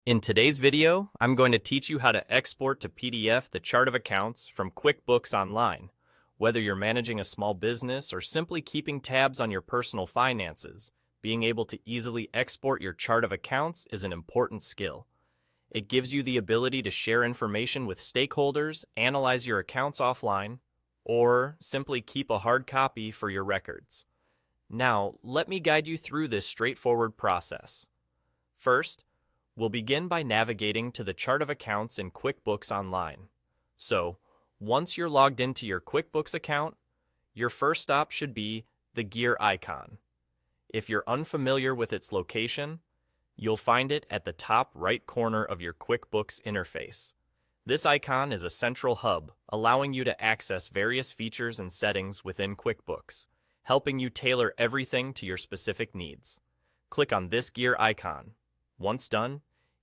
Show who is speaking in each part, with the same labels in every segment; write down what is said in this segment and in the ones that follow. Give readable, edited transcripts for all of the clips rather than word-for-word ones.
Speaker 1: In today's video, I'm going to teach you how to export to PDF the chart of accounts from QuickBooks Online. Whether you're managing a small business or simply keeping tabs on your personal finances, being able to easily export your chart of accounts is an important skill. It gives you the ability to share information with stakeholders, analyze your accounts offline, or simply keep a hard copy for your records. Now, let me guide you through this straightforward process. First, we'll begin by navigating to the chart of accounts in QuickBooks Online. So, once you're logged into your QuickBooks account, your first stop should be the gear icon. If you're unfamiliar with its location, you'll find it at the top right corner of your QuickBooks interface. This icon is a central hub, allowing you to access various features and settings within QuickBooks, helping you tailor everything to your specific needs. Click on this gear icon. Once done,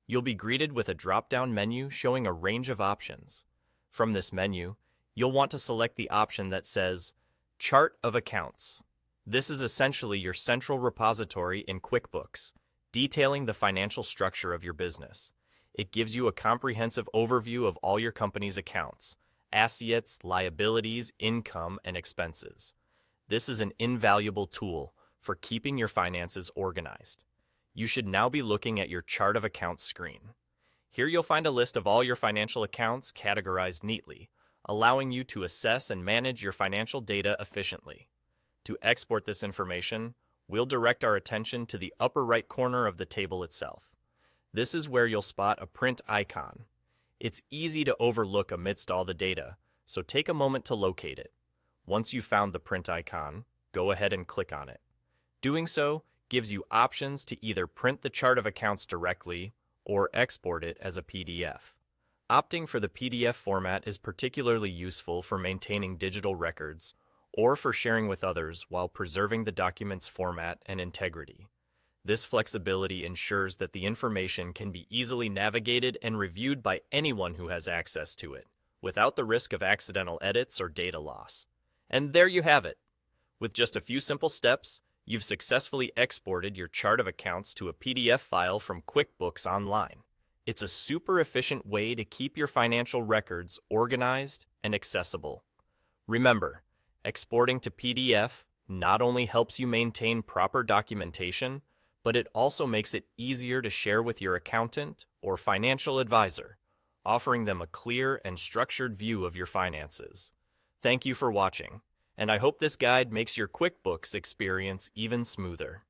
Speaker 1: you'll be greeted with a drop-down menu showing a range of options. From this menu, you'll want to select the option that says Chart of Accounts. This is essentially your central repository in QuickBooks, detailing the financial structure of your business. It gives you a comprehensive overview of all your company's accounts, assets, liabilities, income, and expenses. This is an invaluable tool for keeping your finances organized. You should now be looking at your chart of accounts screen. Here you'll find a list of all your financial accounts categorized neatly, allowing you to assess and manage your financial data efficiently. To export this information, we'll direct our attention to the upper right corner of the table itself. This is where you'll spot a print icon. It's easy to overlook amidst all the data, so take a moment to locate it. Once you've found the print icon, go ahead and click on it. Doing so gives you options to either print the chart of accounts directly or export it as a PDF. Opting for the PDF format is particularly useful for maintaining digital records or for sharing with others while preserving the document's format and integrity. This flexibility ensures that the information can be easily navigated and reviewed by anyone who has access to it, without the risk of accidental edits or data loss. And there you have it. With just a few simple steps, you've successfully exported your chart of accounts to a PDF file from QuickBooks Online. It's a super efficient way to keep your financial records organized and accessible. Remember, exporting to PDF not only helps you maintain proper documentation, but it also makes it easier to share with your accountant or financial advisor, offering them a clear and structured view of your finances. Thank you for watching, and I hope this guide makes your QuickBooks experience even smoother.